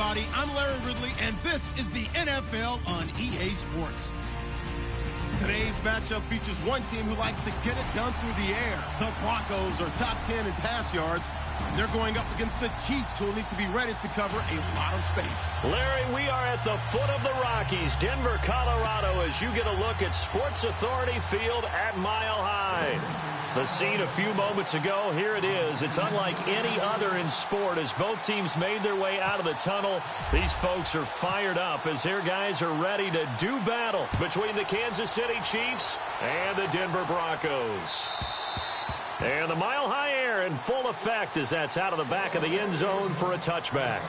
everybody. I'm Larry Ridley, and this is the NFL on EA Sports. Today's matchup features one team who likes to get it done through the air. The Broncos are top 10 in pass yards. They're going up against the Chiefs, who will need to be ready to cover a lot of space. Larry, we are at the foot of the Rockies, Denver, Colorado, as you get a look at Sports Authority Field at Mile High. The scene a few moments ago, here it is. It's unlike any other in sport as both teams made their way out of the tunnel. These folks are fired up as their guys are ready to do battle between the Kansas City Chiefs and the Denver Broncos. And the Mile High air in full effect as that's out of the back of the end zone for a touchback.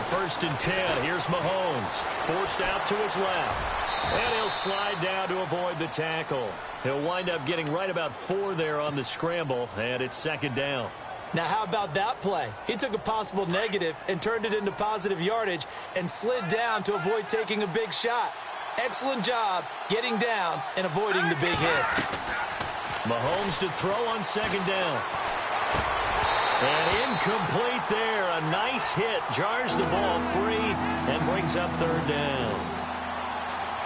First and 10. Here's Mahomes. Forced out to his left. And he'll slide down to avoid the tackle. He'll wind up getting right about 4 there on the scramble, and it's second down. Now, how about that play? He took a possible negative and turned it into positive yardage and slid down to avoid taking a big shot. Excellent job getting down and avoiding the big hit. Mahomes to throw on second down. And incomplete there. A nice hit. Jars the ball free and brings up third down.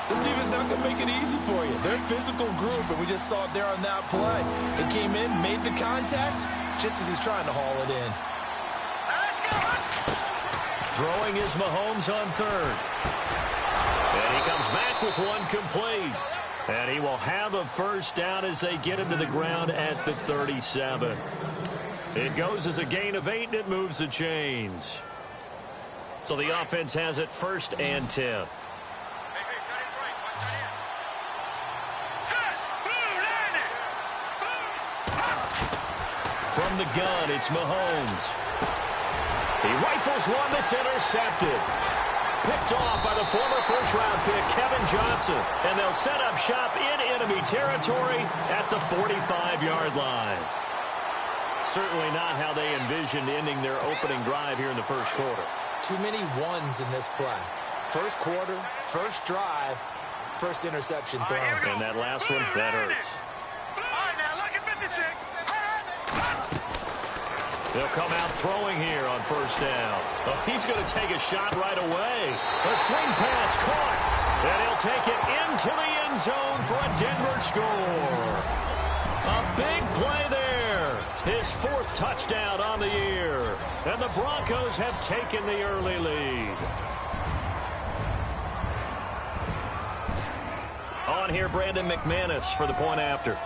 This defense not going to make it easy for you. They're a physical group, and we just saw it there on that play. It came in, made the contact, just as he's trying to haul it in. Throwing is Mahomes on third. And he comes back with one complete. And he will have a first down as they get him to the ground at the 37. It goes as a gain of 8, and it moves the chains. So the offense has it first and 10. From the gun, it's Mahomes. He rifles one that's intercepted. Picked off by the former first-round pick, Kevin Johnson. And they'll set up shop in enemy territory at the 45-yard line. Certainly not how they envisioned ending their opening drive here in the first quarter. Too many ones in this play. First quarter, first drive, first interception thrown. And that last one, that hurts. All right, now look at 56. They'll come out throwing here on first down. Oh, he's going to take a shot right away. A swing pass caught. And he'll take it into the end zone for a Denver score. A big play there. His 4th touchdown on the year. And the Broncos have taken the early lead. On here, Brandon McManus for the point after.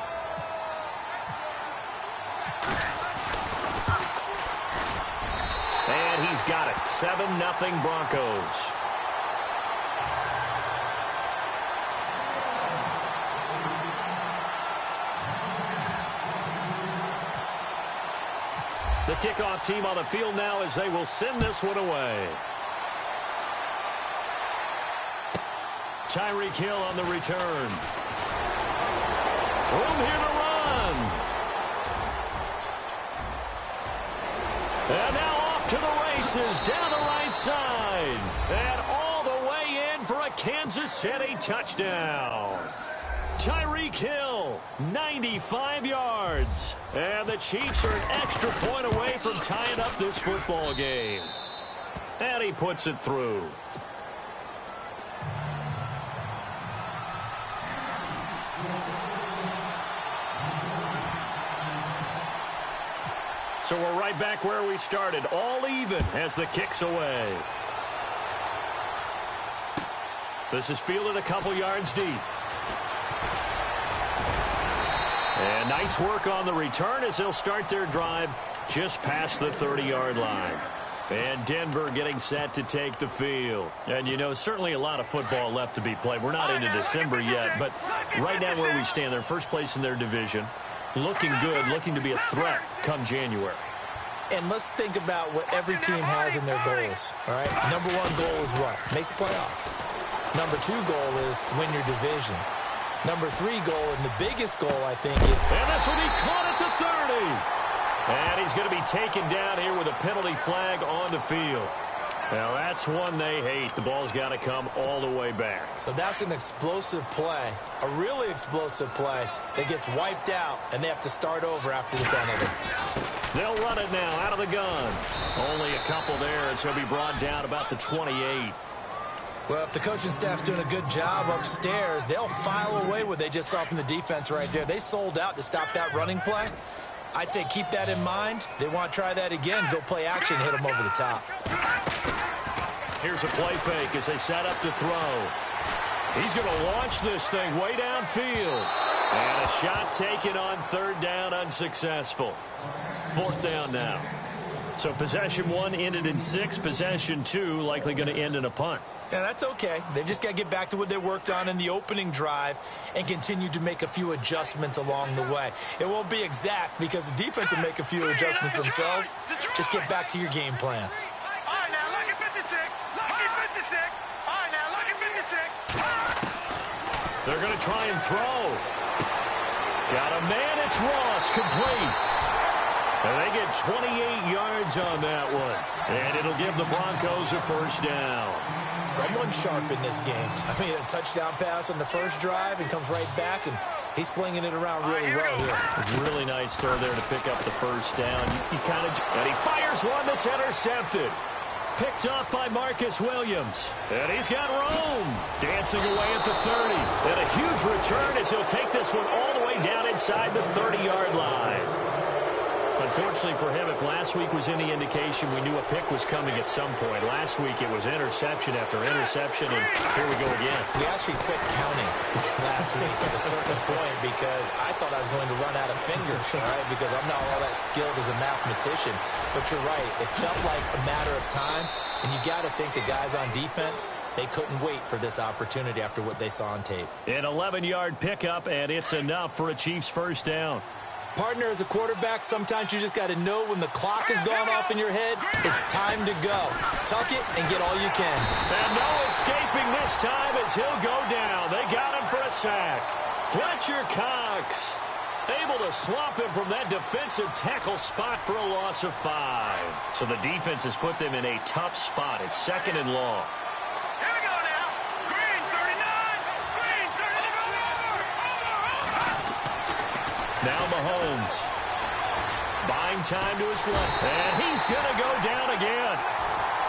And he's got it. 7-0 Broncos. The kickoff team on the field now as they will send this one away. Tyreek Hill on the return. Room here to run. And now off to the races down the right side. And all the way in for a Kansas City touchdown. Tyreek Hill, 95 yards. And the Chiefs are an extra point away from tying up this football game. And he puts it through. So we're right back where we started, all even as the kick's away. This is fielded a couple yards deep. And nice work on the return as they'll start their drive just past the 30-yard line. And Denver getting set to take the field. And, you know, certainly a lot of football left to be played. We're not into December yet, but right now where we stand, they're first place in their division. Looking good, looking to be a threat come January. And let's think about what every team has in their goals, all right? Number 1 goal is what? Make the playoffs. Number 2 goal is win your division. Number 3 goal, and the biggest goal, I think, is... And this will be caught at the 30. And he's going to be taken down here with a penalty flag on the field. Now, that's one they hate. The ball's got to come all the way back. So that's an explosive play, a really explosive play that gets wiped out, and they have to start over after the penalty. They'll run it now out of the gun. Only a couple there as he'll be brought down about the 28. Well, if the coaching staff's doing a good job upstairs, they'll file away what they just saw from the defense right there. They sold out to stop that running play. I'd say keep that in mind. They want to try that again. Go play action, hit them over the top. Here's a play fake as they set up to throw. He's going to launch this thing way downfield. And a shot taken on third down, unsuccessful. Fourth down now. So possession one ended in 6. Possession 2 likely going to end in a punt. Yeah, that's okay. They've just got to get back to what they worked on in the opening drive and continue to make a few adjustments along the way. It won't be exact because the defense will make a few adjustments themselves. Just get back to your game plan. All right, now, look at 56. Look at 56. All right, now, look at 56. They're going to try and throw. Got a man. It's Ross, complete. And they get 28 yards on that one. And it'll give the Broncos a first down. Someone sharp in this game. I mean, a touchdown pass on the first drive and comes right back, and he's flinging it around really well here. Really nice throw there to pick up the first down. And he fires one that's intercepted. Picked up by Marcus Williams. And he's got Rome dancing away at the 30. And a huge return as he'll take this one all the way down inside the 30-yard line. Unfortunately for him, if last week was any indication, we knew a pick was coming at some point. Last week it was interception after interception, and here we go again. We actually quit counting last week at a certain point because I thought I was going to run out of fingers, right? Because I'm not all that skilled as a mathematician. But you're right. It felt like a matter of time, and you got to think the guys on defense, they couldn't wait for this opportunity after what they saw on tape. An 11-yard pickup, and it's enough for a Chiefs first down. Partner, as a quarterback, sometimes you just got to know when the clock has gone off in your head, it's time to go. Tuck it and get all you can. And no escaping this time as he'll go down. They got him for a sack. Fletcher Cox able to swap him from that defensive tackle spot for a loss of 5. So the defense has put them in a tough spot. It's second and long. Here we go now. Green, 39. Green, 30. Now Mahomes. Buying time to his left. And he's going to go down again.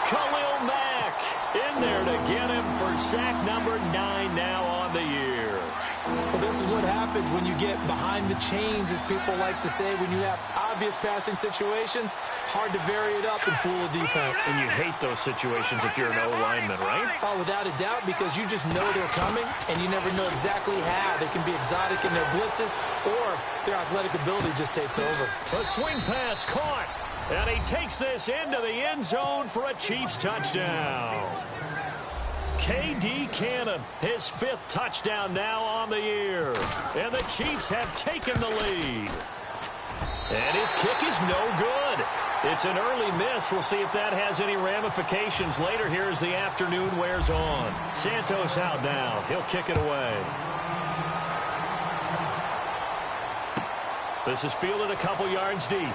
Khalil Mack in there to get him for sack number 9 now on the year. Well, this is what happens when you get behind the chains, as people like to say. When you have obvious passing situations, hard to vary it up and fool a defense. And you hate those situations if you're an O-lineman, right? Oh, without a doubt, because you just know they're coming, and you never know exactly how. They can be exotic in their blitzes, or their athletic ability just takes over. A swing pass caught, and he takes this into the end zone for a Chiefs touchdown. K.D. Cannon, his 5th touchdown now on the year. And the Chiefs have taken the lead. And his kick is no good. It's an early miss. We'll see if that has any ramifications later here as the afternoon wears on. Santos out now. He'll kick it away. This is fielded a couple yards deep.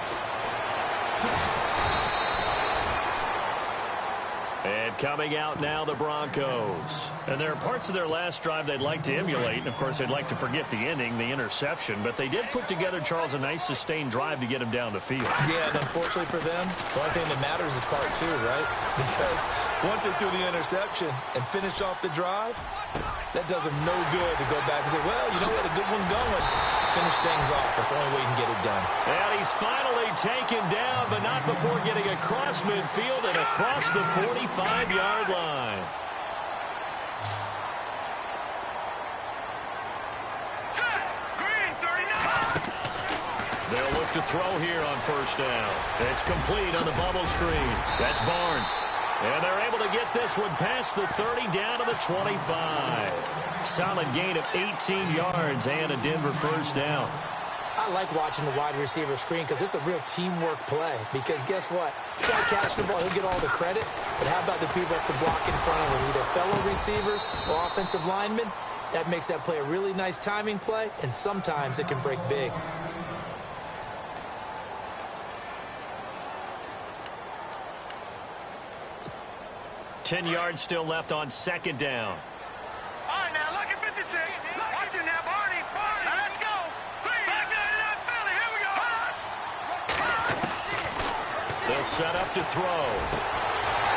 And coming out now, the Broncos. And there are parts of their last drive they'd like to emulate. And, of course, they'd like to forget the ending, the interception. But they did put together, Charles, a nice sustained drive to get him down the field. Yeah, and unfortunately for them, the only thing that matters is part 2, right? Because once they threw the interception and finished off the drive, that does them no good to go back and say, well, you know what, a good one going. Finish things off. That's the only way you can get it done. And he's finally taken down, but not before getting across midfield and across the 45-yard line. Green, 39. They'll look to throw here on first down. It's complete on the bubble screen. That's Barnes. And they're able to get this one past the 30 down to the 25. Solid gain of 18 yards and a Denver first down. I like watching the wide receiver screen because it's a real teamwork play. Because guess what? This guy catching the ball, he'll get all the credit. But how about the people who have to block in front of him, either fellow receivers or offensive linemen? That makes that play a really nice timing play, and sometimes it can break big. 10 yards still left on second down. All right, now, look at 56. Watch it now, Barney. Now, let's go. Back there in Philly. Here we go. They'll set up to throw.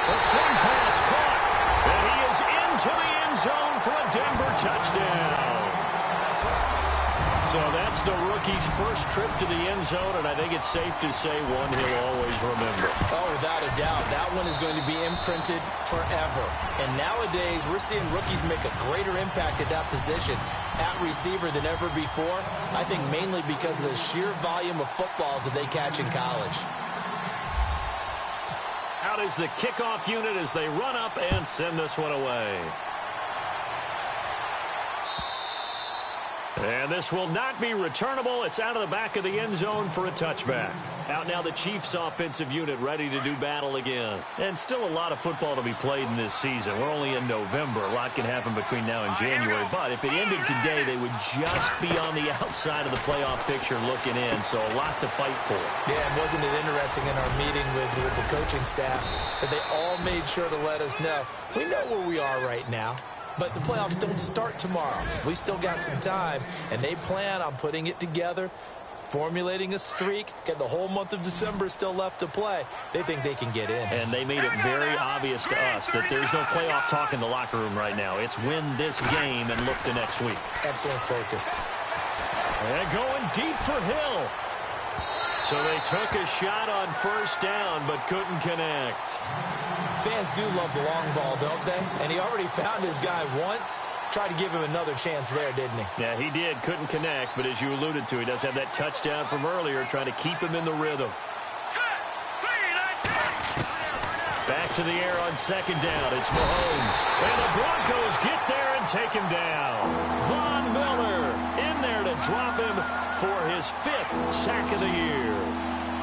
The swing pass caught. And he is into the end zone for a Denver touchdown. So that's the rookie's first trip to the end zone, and I think it's safe to say one he'll always remember. Oh, without a doubt. That one is going to be imprinted forever. And nowadays, we're seeing rookies make a greater impact at that position at receiver than ever before. I think mainly because of the sheer volume of footballs that they catch in college. Out is the kickoff unit as they run up and send this one away. And this will not be returnable. It's out of the back of the end zone for a touchback. Out now the Chiefs offensive unit ready to do battle again. And still a lot of football to be played in this season. We're only in November. A lot can happen between now and January. But if it ended today, they would just be on the outside of the playoff picture looking in. So a lot to fight for. Yeah, and wasn't it interesting in our meeting with the coaching staff that they all made sure to let us know, we know where we are right now. But the playoffs don't start tomorrow. We still got some time, and they plan on putting it together, formulating a streak, getting the whole month of December still left to play. They think they can get in. And they made it very obvious to us that there's no playoff talk in the locker room right now. It's win this game and look to next week. Excellent focus. And going deep for Hill. So they took a shot on first down, but couldn't connect. Fans do love the long ball, don't they? And he already found his guy once. Tried to give him another chance there, didn't he? Yeah, he did. Couldn't connect, but as you alluded to, he does have that touchdown from earlier, trying to keep him in the rhythm. Back to the air on second down. It's Mahomes. And the Broncos get there and take him down. Von Miller in there to drop him for his 5th sack of the year.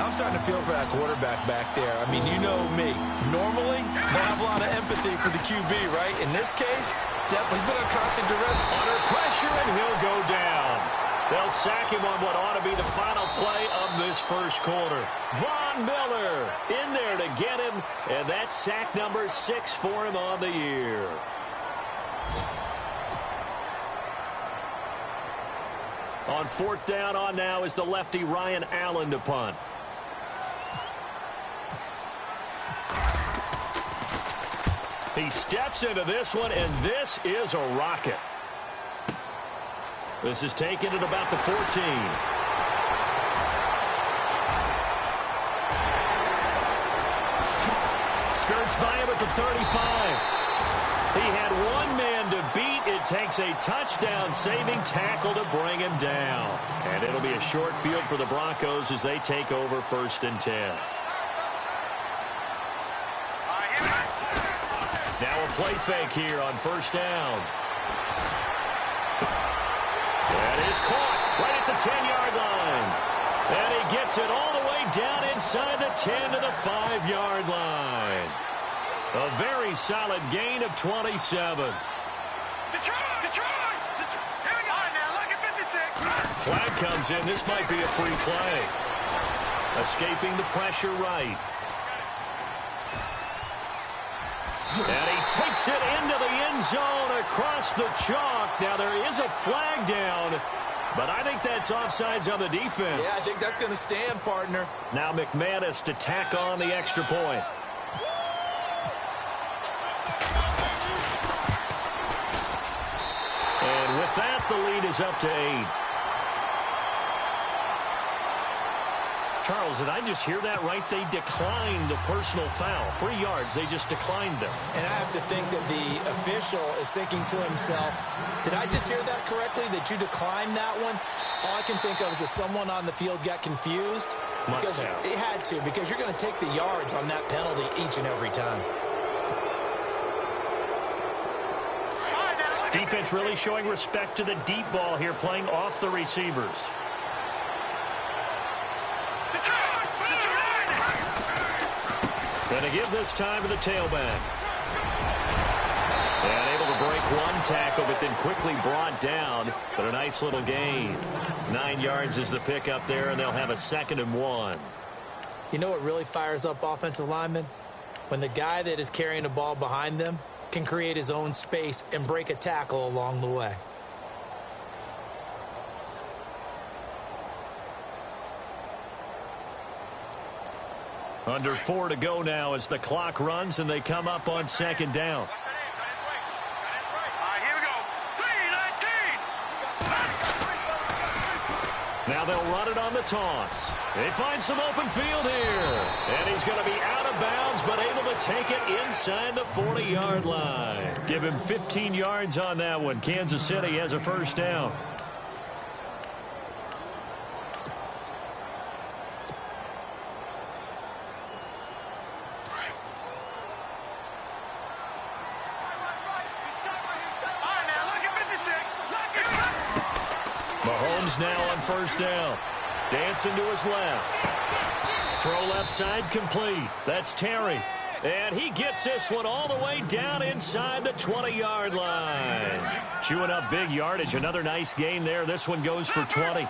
I'm starting to feel for that quarterback back there. I mean, you know me. Normally, I have a lot of empathy for the QB, right? In this case, definitely he's been on constant duress. Under pressure, and he'll go down. They'll sack him on what ought to be the final play of this first quarter. Von Miller in there to get him, and that's sack number 6 for him on the year. On fourth down on now is the lefty Ryan Allen to punt. He steps into this one, and this is a rocket. This is taken at about the 14. Skirts by him at the 35. He had one man to beat. It takes a touchdown-saving tackle to bring him down. And it'll be a short field for the Broncos as they take over 1st and 10. Now a play fake here on first down. That is caught right at the 10-yard line. And he gets it all the way down inside the 10 to the 5-yard line. A very solid gain of 27. Detroit! Here we go. Now look at 56. Flag comes in. This might be a free play. Escaping the pressure right. And he takes it into the end zone across the chalk. Now there is a flag down, but I think that's offsides on the defense. Yeah, I think that's going to stand, partner. Now McManus to tack on the extra point. And with that, the lead is up to 8. Charles, did I just hear that right? They declined the personal foul. 3 yards, they just declined them. And I have to think that the official is thinking to himself, did I just hear that correctly, that you declined that one? All I can think of is that someone on the field got confused. Because it had to, because you're going to take the yards on that penalty each and every time. Defense really showing respect to the deep ball here, playing off the receivers. Going to give this time to the tailback. And able to break one tackle, but then quickly brought down. But a nice little gain. 9 yards is the pickup there, and they'll have a 2nd and 1. You know what really fires up offensive linemen? when the guy that is carrying the ball behind them can create his own space and break a tackle along the way. Under 4 to go now as the clock runs and they come up on second down. Here we go. 3-19. Now they'll run it on the toss. They find some open field here. And he's going to be out of bounds, but able to take it inside the 40-yard line. Give him 15 yards on that one. Kansas City has a first down. Mahomes now on first down. Dancing to his left. Throw left side complete. That's Terry. And he gets this one all the way down inside the 20-yard line. Chewing up big yardage. Another nice gain there. This one goes for 20.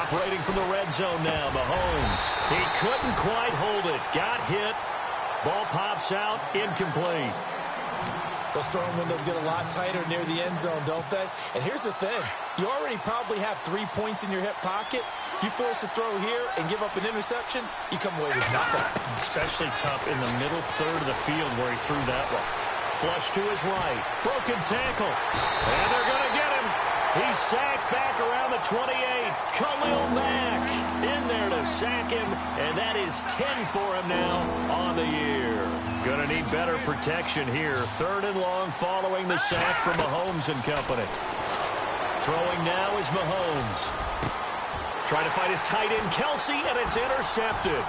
Operating from the red zone now, Mahomes. He couldn't quite hold it. Got hit. Ball pops out. Incomplete. Those throwing windows get a lot tighter near the end zone, don't they? And here's the thing. You already probably have 3 points in your hip pocket. You force a throw here and give up an interception, you come away with nothing. Especially tough in the middle third of the field where he threw that one. Flush to his right. Broken tackle. And they're going to get him. He's sacked back around the 28. Khalil Mack in there to sack him, and that is 10 for him now on the year. Going to need better protection here. 3rd and long following the sack from Mahomes and company. Throwing now is Mahomes. Trying to find his tight end, Kelsey, and it's intercepted.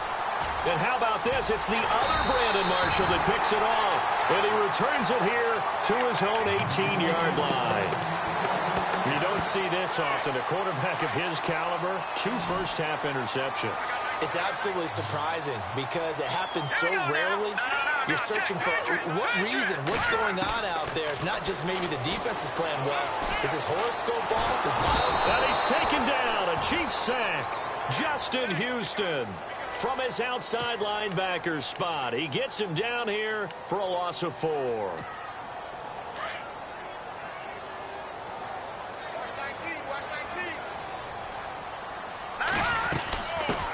And how about this? It's the other Brandon Marshall that picks it off. And he returns it here to his own 18-yard line. You don't see this often. A quarterback of his caliber, 2 first-half interceptions. It's absolutely surprising because it happens so rarely. You're searching for what reason, what's going on out there. It's not just maybe the defense is playing well. Is his horoscope off? Is and he's taken down. A Chiefs sack. Justin Houston from his outside linebacker spot. He gets him down here for a loss of 4.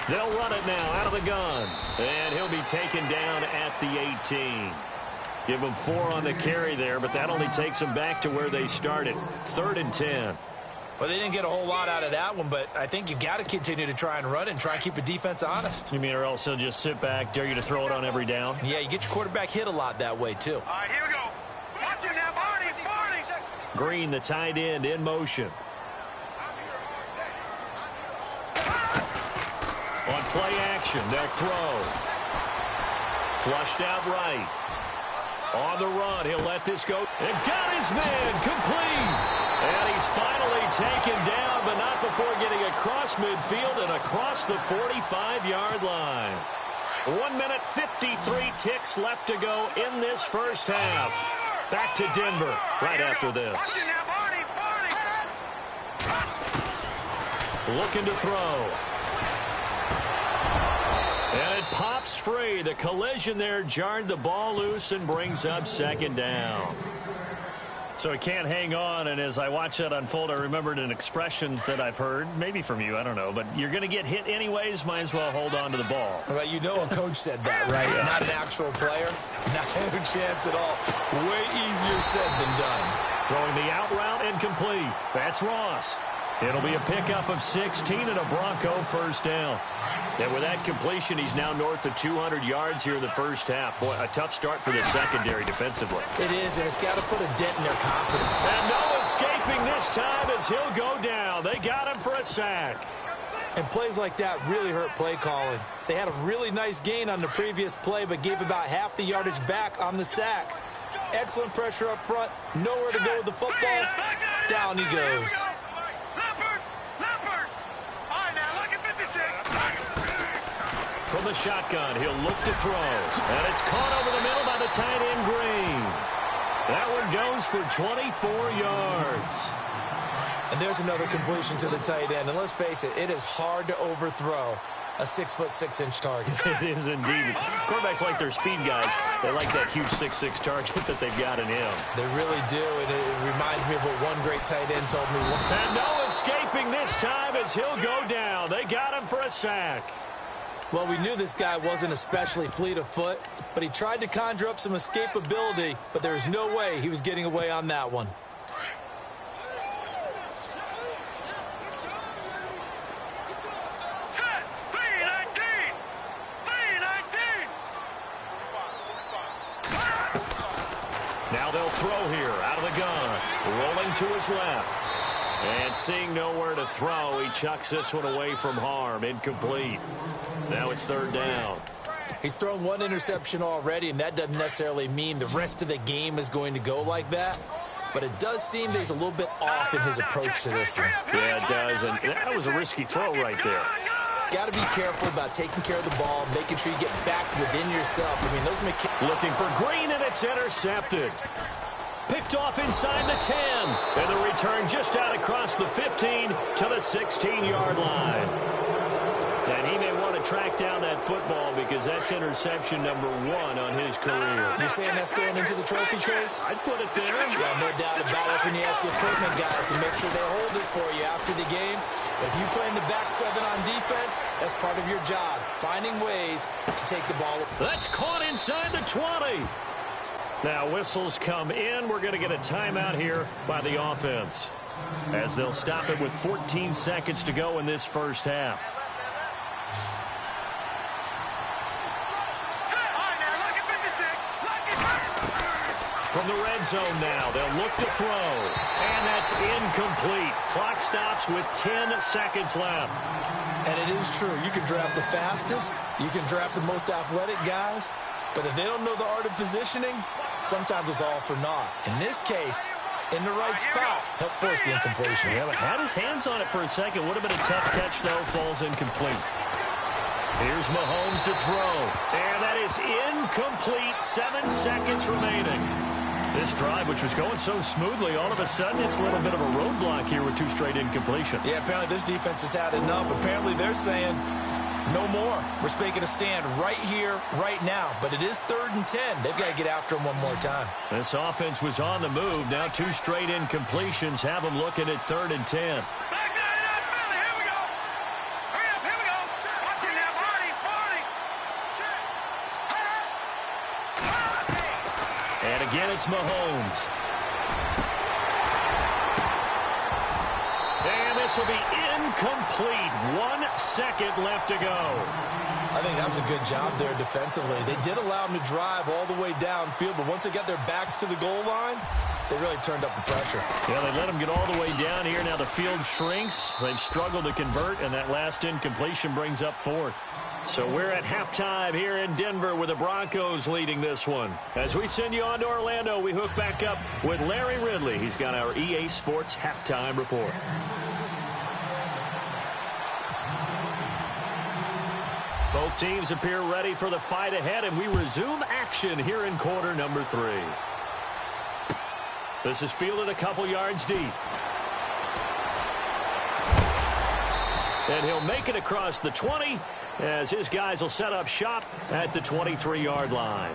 They'll run it now out of the gun. And he'll be taken down at the 18. Give them 4 on the carry there, but that only takes them back to where they started. 3rd and 10. Well, they didn't get a whole lot out of that one, but I think you've got to continue to try and run and try and keep the defense honest. You mean or else they'll just sit back, dare you to throw it on every down? Yeah, you get your quarterback hit a lot that way, too. All right, here we go. Watch him now, Barney. Green, the tight end, in motion. On play action, they'll throw. Flushed out right. On the run, he'll let this go. And got his man complete. And he's finally taken down, but not before getting across midfield and across the 45-yard line. 1 minute, 53 ticks left to go in this first half. Back to Denver right after this. Looking to throw. And it pops free. The collision there jarred the ball loose and brings up second down. So he can't hang on, and as I watch that unfold, I remembered an expression that I've heard, maybe from you, I don't know, but you're going to get hit anyways, might as well hold on to the ball. Well, you know a coach said that, right? Yeah. Not an actual player. Not a chance at all. Way easier said than done. Throwing the out route incomplete. That's Ross. It'll be a pickup of 16 and a Bronco first down. And with that completion, he's now north of 200 yards here in the first half. Boy, a tough start for the secondary defensively. It is, and it's got to put a dent in their confidence. And no escaping this time as he'll go down. They got him for a sack. And plays like that really hurt play calling. They had a really nice gain on the previous play, but gave about half the yardage back on the sack. Excellent pressure up front. Nowhere to go with the football. Down he goes. From from the shotgun. He'll look to throw. And it's caught over the middle by the tight end, Green. That one goes for 24 yards. And there's another completion to the tight end. And let's face it, it is hard to overthrow a 6'6" target. It is indeed. Quarterbacks like their speed guys. They like that huge 6'6" target that they've got in him. They really do, and it reminds me of what one great tight end told me. And no escaping this time as he'll go down. They got him for a sack. Well, we knew this guy wasn't especially fleet of foot, but he tried to conjure up some escapability, but there's no way he was getting away on that one. Now they'll throw here out of the gun. Rolling to his left. And seeing nowhere to throw, he chucks this one away from harm. Incomplete. Now it's third down. He's thrown one interception already, and that doesn't necessarily mean the rest of the game is going to go like that. But it does seem that he's a little bit off in his approach to this one. Yeah, it does. And that was a risky throw right there. Got to be careful about taking care of the ball, making sure you get back within yourself. I mean, those looking for Green, and it's intercepted. Picked off inside the 10. And the return just out across the 15 to the 16-yard line. And he may want to track down that football because that's interception number 1 on his career. You're saying that's going into the trophy case? I'd put it there. Yeah, no doubt about it. That's when you ask the equipment guys to make sure they hold it for you after the game. If you play in the back 7 on defense, that's part of your job, finding ways to take the ball. That's caught inside the 20. Now whistles come in. We're going to get a timeout here by the offense as they'll stop it with 14 seconds to go in this first half. From the red zone now, they'll look to throw. And that's incomplete. Clock stops with 10 seconds left. And it is true. You can draft the fastest. You can draft the most athletic guys. But if they don't know the art of positioning, sometimes it's all for naught. In this case, in the right spot, help force the incompletion. Yeah, but had his hands on it for a second. Would have been a tough catch, though. Falls incomplete. Here's Mahomes to throw. And that is incomplete. 7 seconds remaining. This drive, which was going so smoothly, all of a sudden it's a little bit of a roadblock here with 2 straight incompletions. Yeah, apparently this defense has had enough. Apparently they're saying no more. We're making a stand right here, right now. But it is 3rd and 10. They've got to get after him one more time. This offense was on the move. Now 2 straight incompletions have them looking at 3rd and 10. And again, it's Mahomes. And this will be incomplete. 1 second left to go. I think that was a good job there defensively. They did allow them to drive all the way downfield, but once they got their backs to the goal line, they really turned up the pressure. Yeah, they let them get all the way down here. Now the field shrinks. They've struggled to convert, and that last incompletion brings up 4th. So we're at halftime here in Denver with the Broncos leading this one. As we send you on to Orlando, we hook back up with Larry Ridley. He's got our EA Sports halftime report. Both teams appear ready for the fight ahead, and we resume action here in quarter number 3. This is fielded a couple yards deep. And he'll make it across the 20 as his guys will set up shop at the 23-yard line.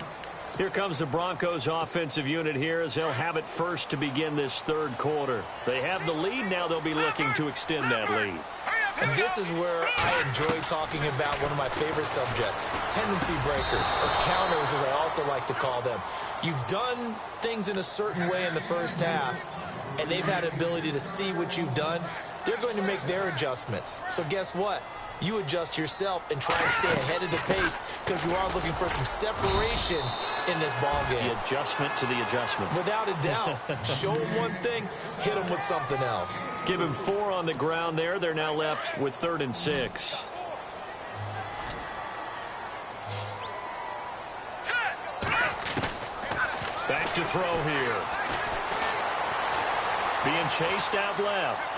Here comes the Broncos offensive unit here as they'll have it first to begin this 3rd quarter. They have the lead. Now they'll be looking to extend that lead. And this is where I enjoy talking about one of my favorite subjects, tendency breakers, or counters as I also like to call them. You've done things in a certain way in the first half, and they've had the ability to see what you've done. They're going to make their adjustments. So guess what? You adjust yourself and try and stay ahead of the pace because you are looking for some separation in this ball game. The adjustment to the adjustment. Without a doubt. Show them one thing, hit them with something else. Give him 4 on the ground there. They're now left with 3rd and 6. Back to throw here. Being chased out left.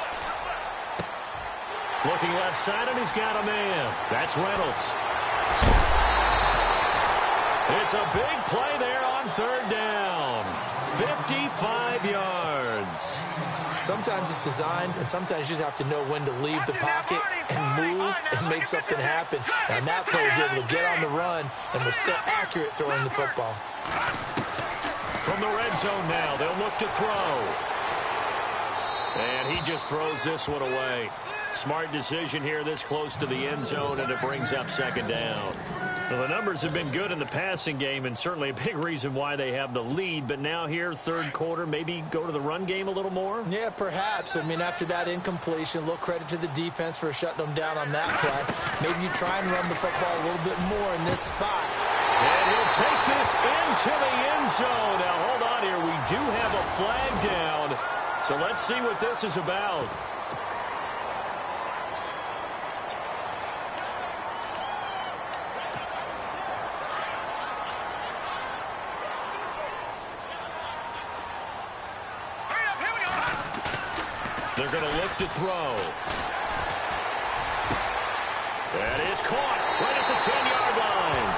Looking left side, and he's got a man. That's Reynolds. It's a big play there on third down. 55 yards. Sometimes it's designed, and sometimes you just have to know when to leave the pocket and move and make something happen. And that player is able to get on the run and was still accurate throwing the football. From the red zone now, they'll look to throw. And he just throws this one away. Smart decision here this close to the end zone, and it brings up second down. Well, the numbers have been good in the passing game, and certainly a big reason why they have the lead. But now here, third quarter, maybe go to the run game a little more? Yeah, perhaps. I mean, after that incompletion, a little credit to the defense for shutting them down on that play. Maybe you try and run the football a little bit more in this spot. And he'll take this into the end zone. Now, hold on here. We do have a flag down. So let's see what this is about. They're going to look to throw. That is caught right at the 10-yard line.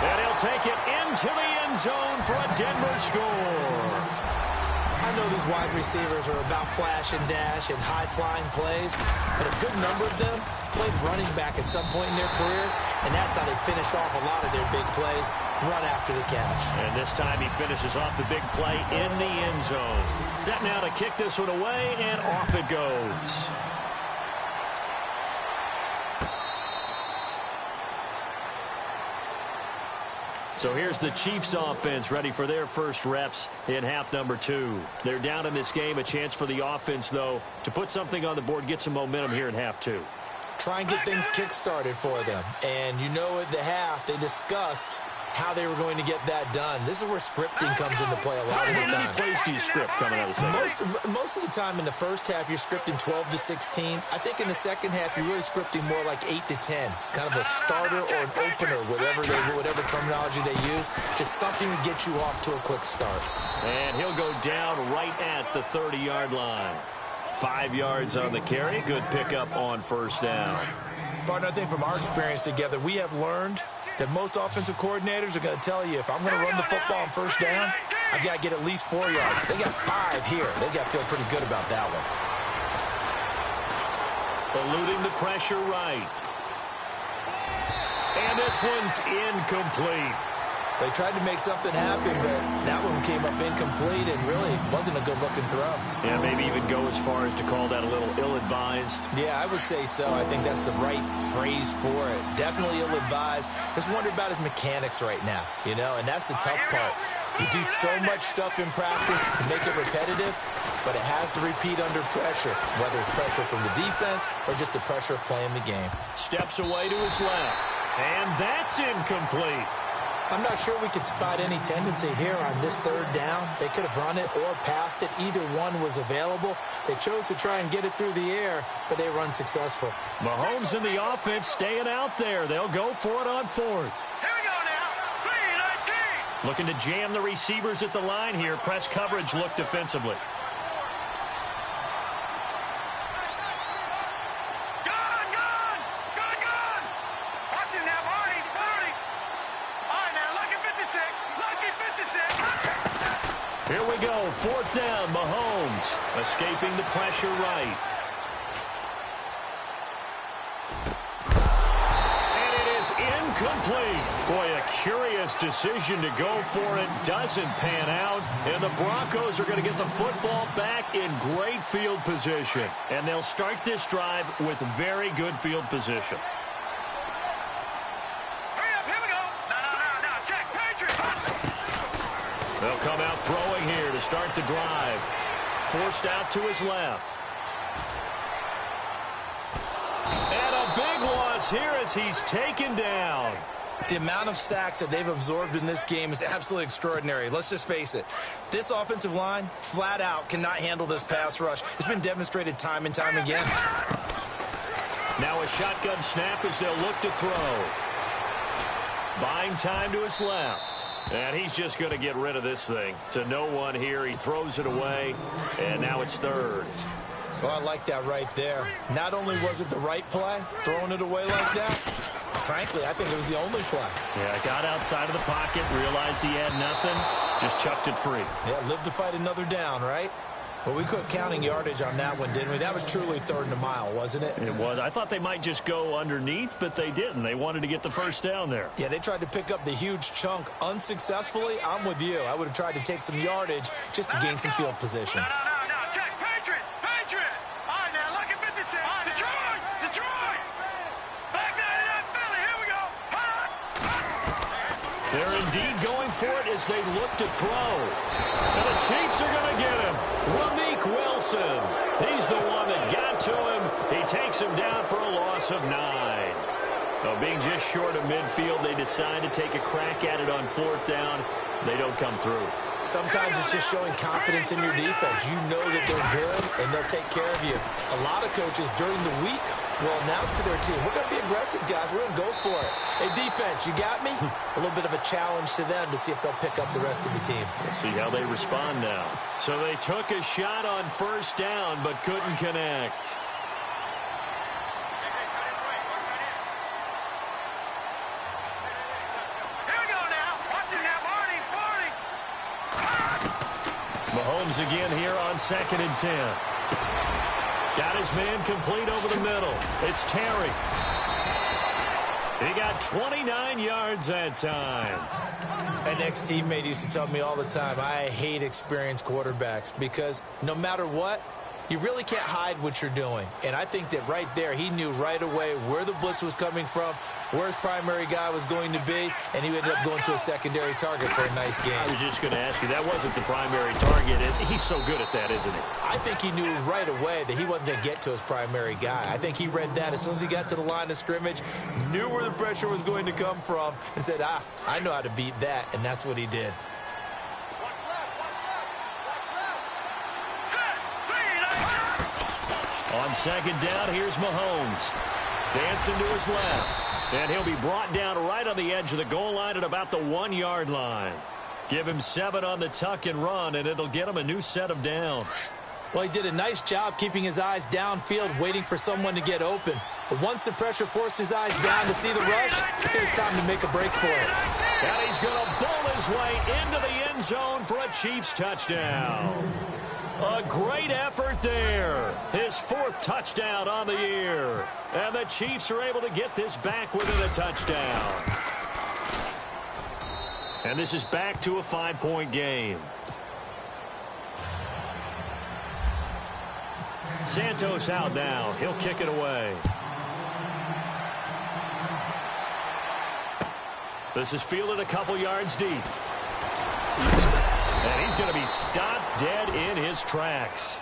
And he'll take it into the end zone for a Denver score. I know these wide receivers are about flash and dash and high-flying plays, but a good number of them played running back at some point in their career, and that's how they finish off a lot of their big plays, run after the catch. And this time he finishes off the big play in the end zone. Set now to kick this one away, and off it goes. So here's the Chiefs offense ready for their first reps in half number 2. They're down in this game. A chance for the offense, though, to put something on the board, get some momentum here in half 2. Try and get things kick-started for them. And you know at the half, they discussed how they were going to get that done. This is where scripting comes into play a lot of the time. How many plays do you script coming out of the second? Most of the time in the first half, you're scripting 12 to 16. I think in the second half, you're really scripting more like 8 to 10. Kind of a starter or an opener, whatever terminology they use. Just something to get you off to a quick start. And he'll go down right at the 30-yard line. 5 yards on the carry. Good pickup on first down. Partner, I think from our experience together, we have learned that most offensive coordinators are going to tell you, if I'm going to run the football on first down, I've got to get at least 4 yards. They got 5 here. They got to feel pretty good about that one. Eluding the pressure right. And this one's incomplete. They tried to make something happen, but that one came up incomplete and really wasn't a good-looking throw. Yeah, maybe even go as far as to call that a little ill-advised. Yeah, I would say so. I think that's the right phrase for it. Definitely ill-advised. Just wonder about his mechanics right now, you know, and that's the tough part. You do so much stuff in practice to make it repetitive, but it has to repeat under pressure, whether it's pressure from the defense or just the pressure of playing the game. Steps away to his left, and that's incomplete. I'm not sure we could spot any tendency here on this third down. They could have run it or passed it. Either one was available. They chose to try and get it through the air, but they were unsuccessful. Mahomes and the offense staying out there. They'll go for it on fourth. Here we go now. 3-19. Looking to jam the receivers at the line here. Press coverage look defensively. Here we go, fourth down, Mahomes, escaping the pressure right. And it is incomplete. Boy, a curious decision to go for it. Doesn't pan out, and the Broncos are going to get the football back in great field position. And they'll start this drive with very good field position. They'll come out throwing here to start the drive. Forced out to his left. And a big loss here as he's taken down. The amount of sacks that they've absorbed in this game is absolutely extraordinary. Let's just face it. This offensive line, flat out, cannot handle this pass rush. It's been demonstrated time and time again. Now a shotgun snap as they'll look to throw. Buying time to his left. And he's just going to get rid of this thing. To no one here. He throws it away. And now it's third. Well, I like that right there. Not only was it the right play, throwing it away like that, Frankly, I think it was the only play. Yeah, got outside of the pocket, realized he had nothing, just chucked it free. Yeah, lived to fight another down, right? Well, we quit counting yardage on that one, didn't we? That was truly 3rd and a mile, wasn't it? It was. I thought they might just go underneath, but they didn't. They wanted to get the first down there. Yeah, they tried to pick up the huge chunk unsuccessfully. I'm with you. I would have tried to take some yardage just to gain some field position. No. Check. Patriot. All right, now, look at 56. Detroit. Back 99, Philly. Here we go. They're indeed going for it as they look to throw. And the Chiefs are going to get him. Wilson. He's the one that got to him. He takes him down for a loss of 9. Well, being just short of midfield, they decide to take a crack at it on 4th down. They don't come through. Sometimes it's just showing confidence in your defense. You know that they're good, and they'll take care of you. A lot of coaches during the week will announce to their team, we're going to be aggressive, guys. We're going to go for it. Hey, defense, you got me? A little bit of a challenge to them to see if they'll pick up the rest of the team. We'll see how they respond now. So they took a shot on 1st down, but couldn't connect. Mahomes again here on 2nd and 10. Got his man complete over the middle. It's Terry. He got 29 yards that time. An ex-teammate used to tell me all the time, I hate experienced quarterbacks because no matter what, you really can't hide what you're doing. And I think that right there, he knew right away where the blitz was coming from, where his primary guy was going to be, and he ended up going to a secondary target for a nice game. I was just going to ask you, that wasn't the primary target. He's so good at that, isn't he? I think he knew right away that he wasn't going to get to his primary guy. I think he read that as soon as he got to the line of scrimmage, knew where the pressure was going to come from, and said, I know how to beat that, and that's what he did. On 2nd down, here's Mahomes. Dancing to his left. And he'll be brought down right on the edge of the goal line at about the 1-yard line. Give him 7 on the tuck and run, and it'll get him a new set of downs. Well, he did a nice job keeping his eyes downfield, waiting for someone to get open. But once the pressure forced his eyes down to see the rush, it was time to make a break for it. And he's going to bowl his way into the end zone for a Chiefs touchdown. A great effort there. His 4th touchdown on the year. And the Chiefs are able to get this back within a touchdown. And this is back to a 5-point game. Santos out now. He'll kick it away. This is fielded a couple yards deep. And he's going to be stopped dead in his tracks.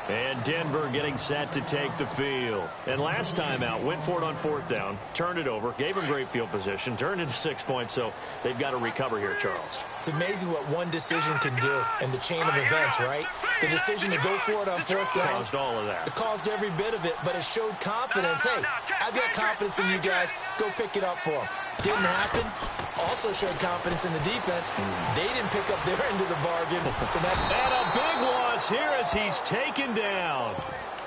And Denver getting set to take the field. And last time out, went for it on 4th down, turned it over, gave him great field position, turned into 6 points, so they've got to recover here, Charles. It's amazing what one decision can do in the chain of events, right? The decision to go for it on 4th down. Caused all of that. It caused every bit of it, but it showed confidence. Hey, I've got confidence in you guys. Go pick it up for them. Didn't happen. Also showed confidence in the defense. They didn't pick up their end of the bargain. So that and a big loss here as he's taken down.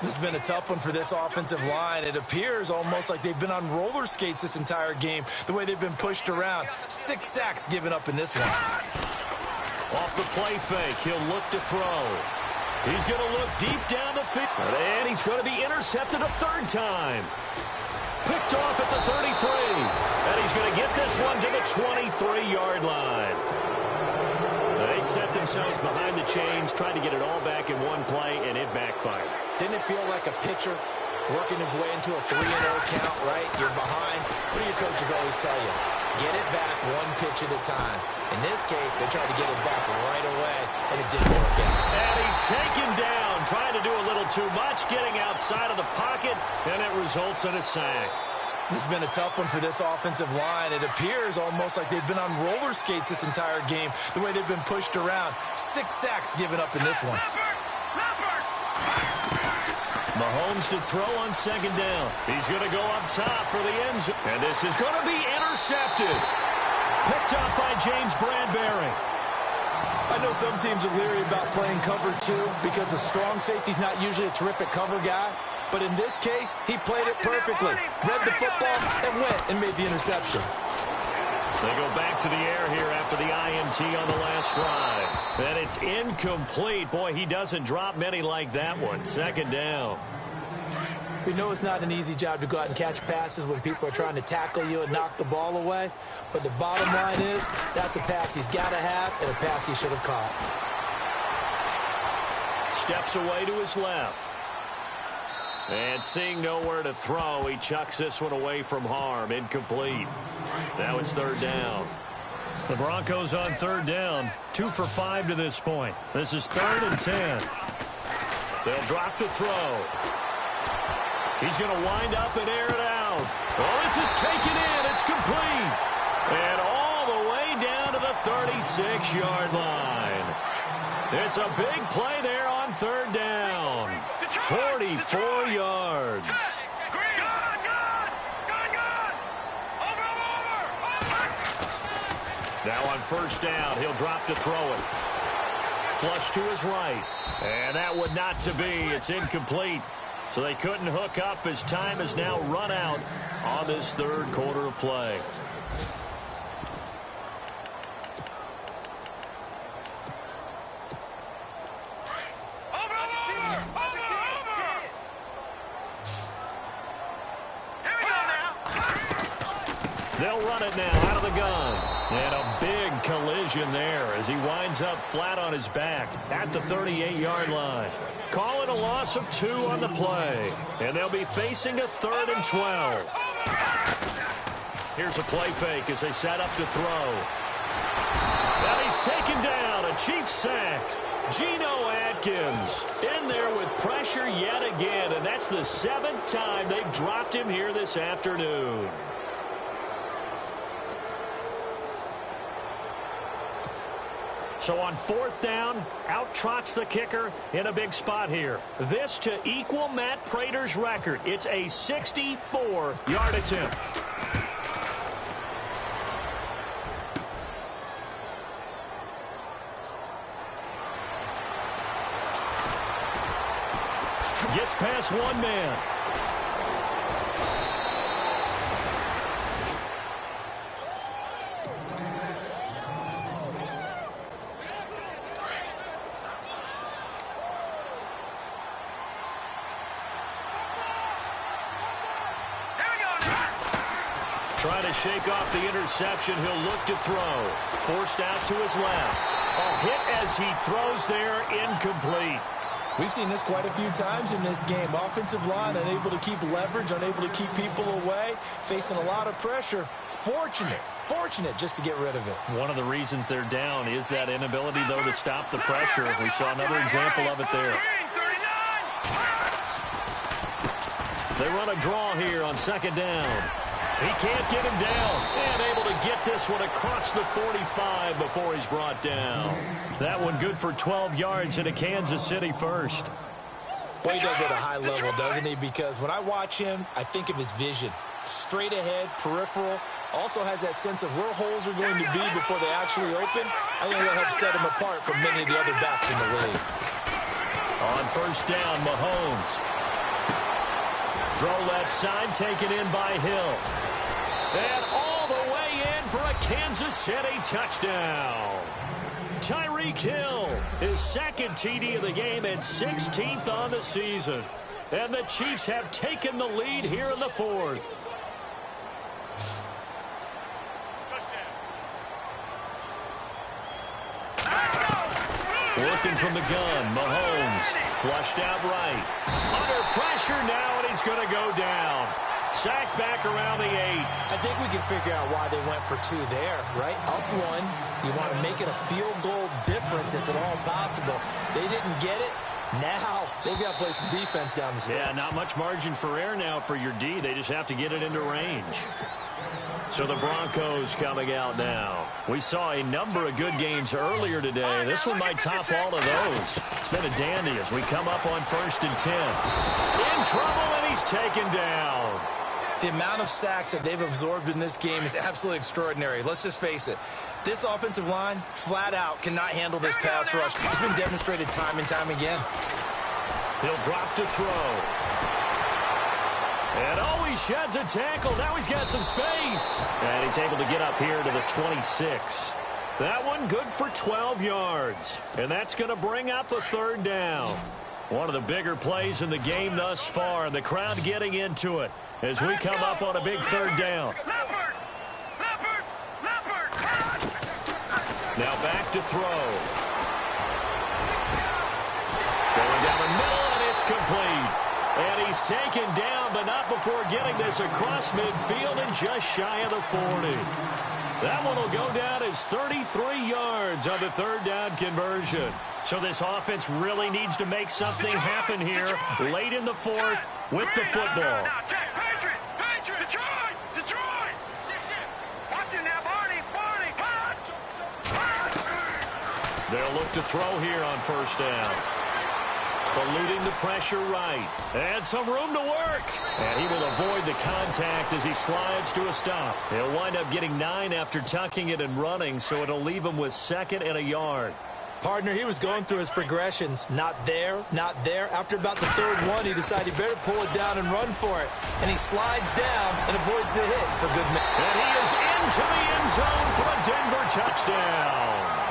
This has been a tough one for this offensive line. It appears almost like they've been on roller skates this entire game, the way they've been pushed around. 6 sacks given up in this one. Off the play fake, he'll look to throw. He's going to look deep down the field, and he's going to be intercepted a 3rd time. Picked off at the 33, and he's going to get this one to the 23-yard line. They set themselves behind the chains, tried to get it all back in one play, and it backfired. Didn't it feel like a pitcher working his way into a 3-0 count, right? You're behind. What do your coaches always tell you? Get it back 1 pitch at a time. In this case, they tried to get it back right away, and it didn't work out. And he's taken down, trying to do a little too much, getting outside of the pocket, and it results in a sack. This has been a tough one for this offensive line. It appears almost like they've been on roller skates this entire game, the way they've been pushed around. 6 sacks given up in this one. Mahomes to throw on 2nd down. He's going to go up top for the end zone. And this is going to be intercepted. Picked up by James Bradbury. I know some teams are leery about playing cover 2 because a strong safety's not usually a terrific cover guy. But in this case, he played it perfectly. Read the football and went and made the interception. They go back to the air here after the INT on the last drive. And it's incomplete. Boy, he doesn't drop many like that one. Second down. We know it's not an easy job to go out and catch passes when people are trying to tackle you and knock the ball away. But the bottom line is, that's a pass he's got to have and a pass he should have caught. Steps away to his left. And seeing nowhere to throw, he chucks this one away from harm. Incomplete. Now it's third down. The Broncos on third down. 2 for 5 to this point. This is 3rd and 10. They'll drop to throw. He's going to wind up and air it out. Oh, this is taken in. It's complete. And all the way down to the 36-yard line. It's a big play there on third down. 44 yards. Now on first down, he'll drop to throw it. Flush to his right. And that would not to be. It's incomplete. So they couldn't hook up as time has now run out on this third quarter of play. They'll run it now out of the gun. And a big collision there as he winds up flat on his back at the 38-yard line. Call it a loss of 2 on the play. And they'll be facing a 3rd and 12. Here's a play fake as they set up to throw. And he's taken down. A Chiefs sack. Geno Atkins in there with pressure yet again. And that's the 7th time they've dropped him here this afternoon. So on 4th down, out trots the kicker in a big spot here. This to equal Matt Prater's record. It's a 64-yard attempt. Gets past one man. Trying to shake off the interception. He'll look to throw. Forced out to his left. A hit as he throws there, incomplete. We've seen this quite a few times in this game. Offensive line unable to keep leverage, unable to keep people away, facing a lot of pressure. Fortunate just to get rid of it. One of the reasons they're down is that inability, though, to stop the pressure. We saw another example of it there. They run a draw here on 2nd down. He can't get him down. And able to get this one across the 45 before he's brought down. That one good for 12 yards into Kansas City first. Well, he does it at a high level, doesn't he? Because when I watch him, I think of his vision. Straight ahead, peripheral. Also has that sense of where holes are going to be before they actually open. I think that'll help set him apart from many of the other backs in the league. On first down, Mahomes. Throw left side, taken in by Hill. And all the way in for a Kansas City touchdown. Tyreek Hill, his 2nd TD of the game and 16th on the season. And the Chiefs have taken the lead here in the 4th. Working from the gun, Mahomes flushed out right. Under pressure now, and he's going to go down. Sacked back around the 8. I think we can figure out why they went for 2 there, right? Up 1. You want to make it a field goal difference if at all possible. They didn't get it. Now they've got to play some defense down the stretch. Yeah, not much margin for error now for your D. They just have to get it into range. So the Broncos coming out now. We saw a number of good games earlier today. This one might top all of those. It's been a dandy as we come up on 1st and 10. In trouble, and he's taken down. The amount of sacks that they've absorbed in this game is absolutely extraordinary. Let's just face it. This offensive line, flat out, cannot handle this pass rush. It's been demonstrated time and time again. He'll drop to throw. And oh, he sheds a tackle. Now he's got some space. And he's able to get up here to the 26. That one good for 12 yards. And that's going to bring up a third down. One of the bigger plays in the game thus far. And the crowd getting into it as we come up on a big third down. Now back to throw. Going down the middle, and it's complete. And he's taken down, but not before getting this across midfield and just shy of the 40. That one will go down as 33 yards on the third down conversion. So this offense really needs to make something happen here late in the fourth with the football. They'll look to throw here on first down. Eluding the pressure right. And some room to work. And he will avoid the contact as he slides to a stop. He'll wind up getting 9 after tucking it and running, so it'll leave him with 2nd and a yard. Partner, he was going through his progressions. Not there, not there. After about the third one, he decided he better pull it down and run for it. And he slides down and avoids the hit for good measure. And he is into the end zone for a Denver touchdown.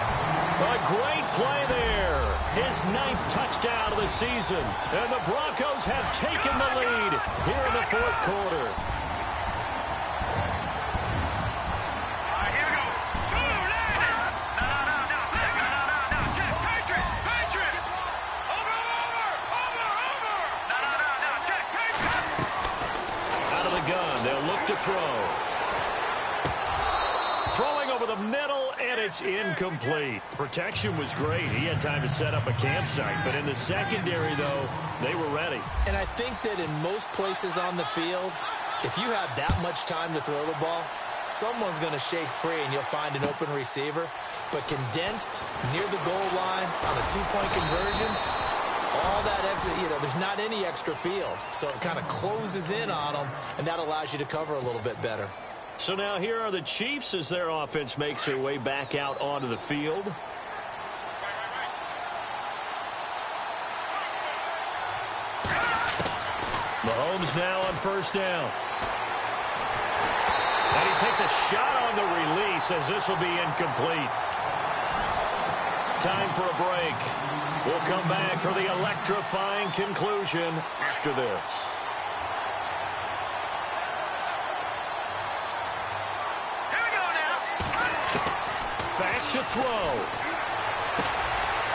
A great play there. His 9th touchdown of the season. And the Broncos have taken the lead here in the fourth quarter. Out of the gun, they'll look to throw. Throwing over the middle, and it's incomplete. Protection was great. He had time to set up a campsite, but in the secondary, though, they were ready. And I think that in most places on the field, if you have that much time to throw the ball, someone's going to shake free and you'll find an open receiver. But condensed near the goal line on a two-point conversion, all that exit, there's not any extra field. So it kind of closes in on them, and that allows you to cover a little bit better. So now here are the Chiefs as their offense makes their way back out onto the field. Mahomes now on first down. And he takes a shot on the release as this will be incomplete. Time for a break. We'll come back for the electrifying conclusion after this. Back to throw.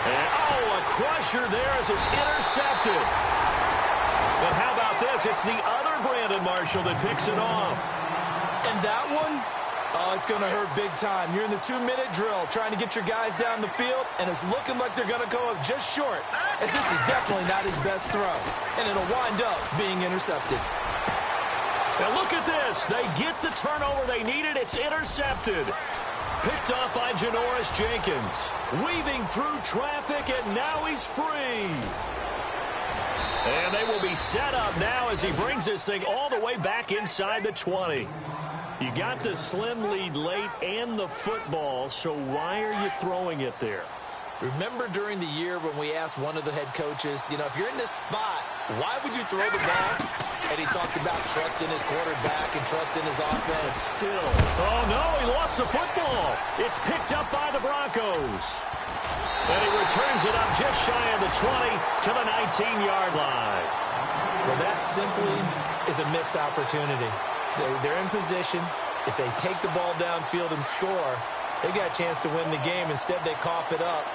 And, a crusher there as it's intercepted. And how about this? It's the other Brandon Marshall that picks it off. And that one, it's going to hurt big time. You're in the 2-minute drill trying to get your guys down the field, and it's looking like they're going to go up just short, as this is definitely not his best throw. And it'll wind up being intercepted. Now look at this. They get the turnover they needed. It's intercepted. Picked up by Janoris Jenkins. Weaving through traffic, and now he's free. And they will be set up now as he brings this thing all the way back inside the 20. You got the slim lead late and the football, so why are you throwing it there? Remember during the year when we asked one of the head coaches, if you're in this spot, why would you throw the ball? And he talked about trust in his quarterback and trust in his offense. Still. Oh, no, he lost the football. It's picked up by the Broncos. And he returns it up just shy of the 20 to the 19-yard line. Well, that simply is a missed opportunity. They're in position. If they take the ball downfield and score, they got a chance to win the game. Instead, they cough it up.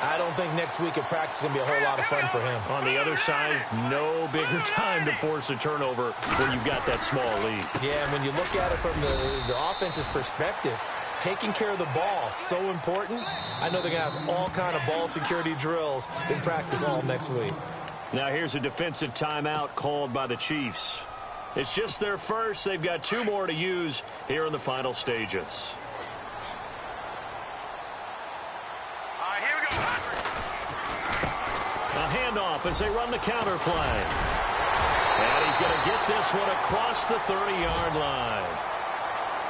I don't think next week at practice is going to be a whole lot of fun for him. On the other side, no bigger time to force a turnover when you've got that small lead. Yeah, and when you look at it from the offense's perspective, taking care of the ball, so important. I know they're going to have all kind of ball security drills in practice all next week. Now here's a defensive timeout called by the Chiefs. It's just their first. They've got 2 more to use here in the final stages. A handoff as they run the counter play. And he's going to get this one across the 30-yard line.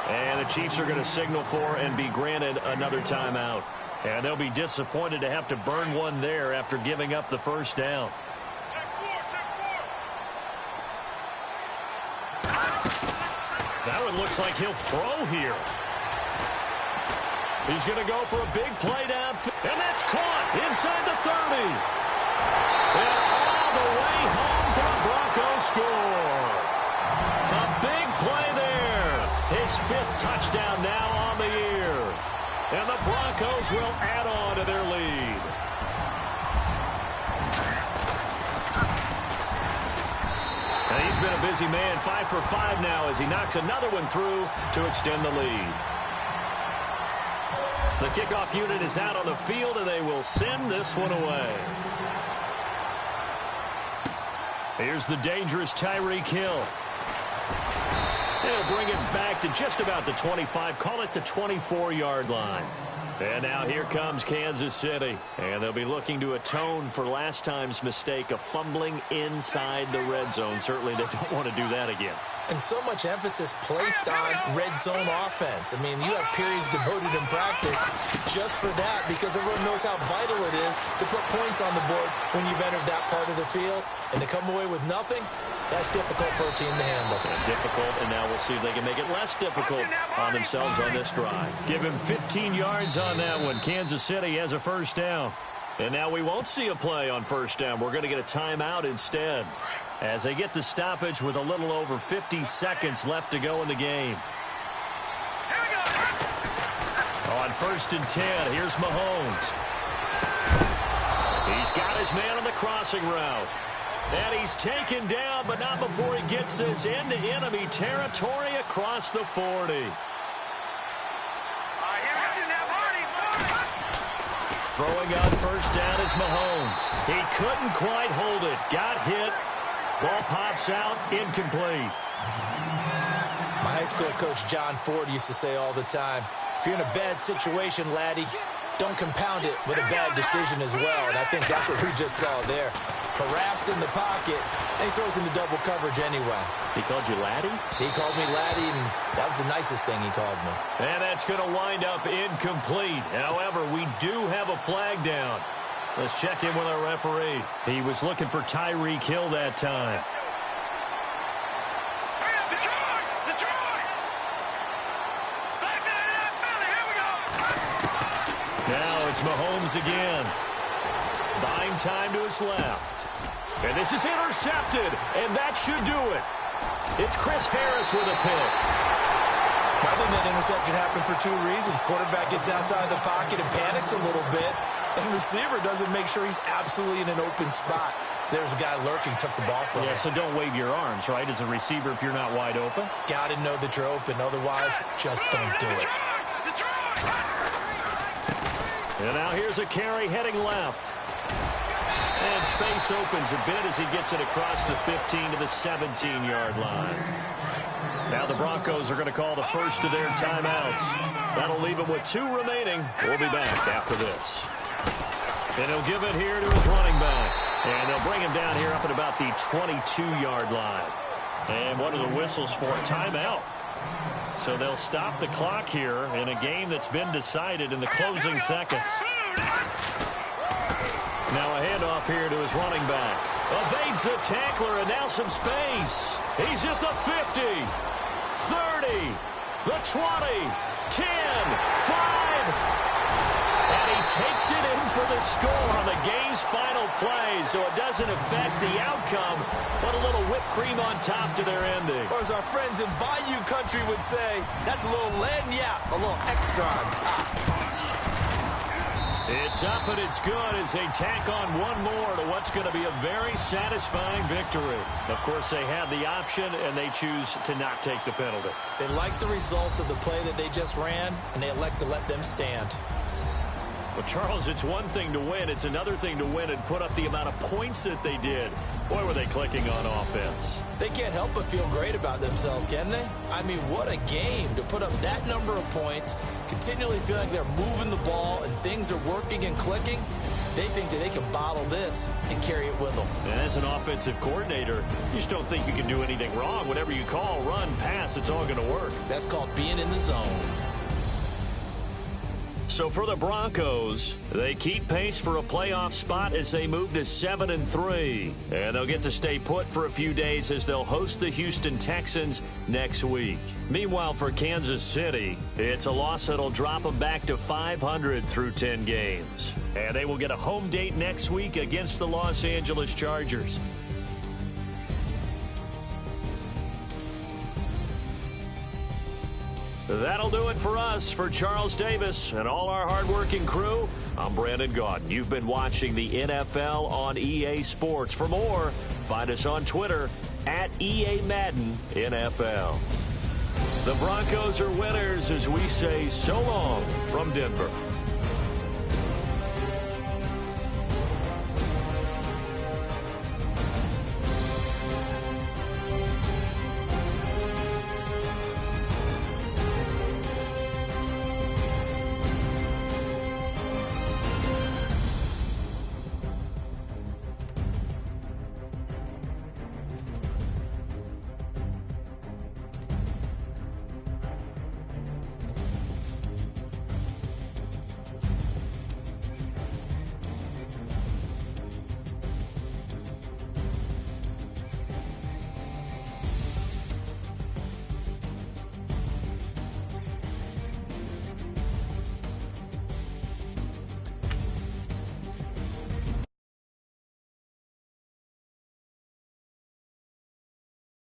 And the Chiefs are going to signal for and be granted another timeout. And they'll be disappointed to have to burn one there after giving up the first down. That one looks like he'll throw here. He's going to go for a big play down, and that's caught inside the 30. And all the way home for the Broncos score. A big play there. His 5th touchdown now on the year. And the Broncos will add on to their lead. And he's been a busy man, 5 for 5 now as he knocks another one through to extend the lead. The kickoff unit is out on the field, and they will send this one away. Here's the dangerous Tyreek Hill. He'll bring it back to just about the 25, call it the 24-yard line. And now here comes Kansas City. And they'll be looking to atone for last time's mistake of fumbling inside the red zone. Certainly they don't want to do that again. And so much emphasis placed on red zone offense. I mean, you have periods devoted in practice just for that because everyone knows how vital it is to put points on the board when you've entered that part of the field. And to come away with nothing, that's difficult for a team to handle. Yeah, difficult, and now we'll see if they can make it less difficult on themselves on this drive. Give him 15 yards on that one. Kansas City has a first down. And now we won't see a play on first down. We're going to get a timeout instead as they get the stoppage with a little over 50 seconds left to go in the game. On 1st and 10, here's Mahomes. He's got his man on the crossing route. And he's taken down, but not before he gets this into enemy territory across the 40. Throwing on first down is Mahomes. He couldn't quite hold it. Got hit. Ball pops out, incomplete. My high school coach, John Ford, used to say all the time, if you're in a bad situation, laddie, don't compound it with a bad decision as well. And I think that's what we just saw there. Harassed in the pocket, and he throws into double coverage anyway. He called you laddie? He called me laddie, and that was the nicest thing he called me. And that's going to wind up incomplete. However, we do have a flag down. Let's check in with our referee. He was looking for Tyreek Hill that time. Now it's Mahomes again. Buying time to his left. And this is intercepted, and that should do it. It's Chris Harris with a pick. I think that interception happened for 2 reasons. Quarterback gets outside the pocket and panics a little bit, and receiver doesn't make sure he's absolutely in an open spot. So there's a guy lurking, took the ball from him. Yeah, so don't wave your arms, right, as a receiver if you're not wide open. Got to know that you're open. Otherwise, just don't do it. And now here's a carry heading left. And space opens a bit as he gets it across the 15 to the 17-yard line. Now the Broncos are going to call the first of their timeouts. That'll leave them with 2 remaining. We'll be back after this. And he'll give it here to his running back. And they'll bring him down here up at about the 22-yard line. And what are the whistles for? Timeout. So they'll stop the clock here in a game that's been decided in the closing seconds. Now a handoff here to his running back. Evades the tackler and now some space. He's at the 50, 30, the 20, 10, 5. And he takes it in for the score on the game's final play. So it doesn't affect the outcome, but a little whipped cream on top to their ending. Or as our friends in Bayou Country would say, that's a little lagniappe, a little extra on top. It's up and it's good as they tack on one more to what's going to be a very satisfying victory. Of course, they have the option, and they choose to not take the penalty. They like the results of the play that they just ran, and they elect to let them stand. Well, Charles, it's one thing to win. It's another thing to win and put up the amount of points that they did. Boy, were they clicking on offense. They can't help but feel great about themselves, can they? I mean, what a game to put up that number of points, continually feeling like they're moving the ball and things are working and clicking. They think that they can bottle this and carry it with them. And as an offensive coordinator, you just don't think you can do anything wrong. Whatever you call, run, pass, it's all going to work. That's called being in the zone. So for the Broncos, they keep pace for a playoff spot as they move to 7-3. And they'll get to stay put for a few days as they'll host the Houston Texans next week. Meanwhile, for Kansas City, it's a loss that'll drop them back to 500 through 10 games. And they will get a home date next week against the Los Angeles Chargers. That'll do it for us. For Charles Davis and all our hardworking crew, I'm Brandon Gaudin. You've been watching the NFL on EA Sports. For more, find us on Twitter at EA Madden NFL. The Broncos are winners as we say so long from Denver.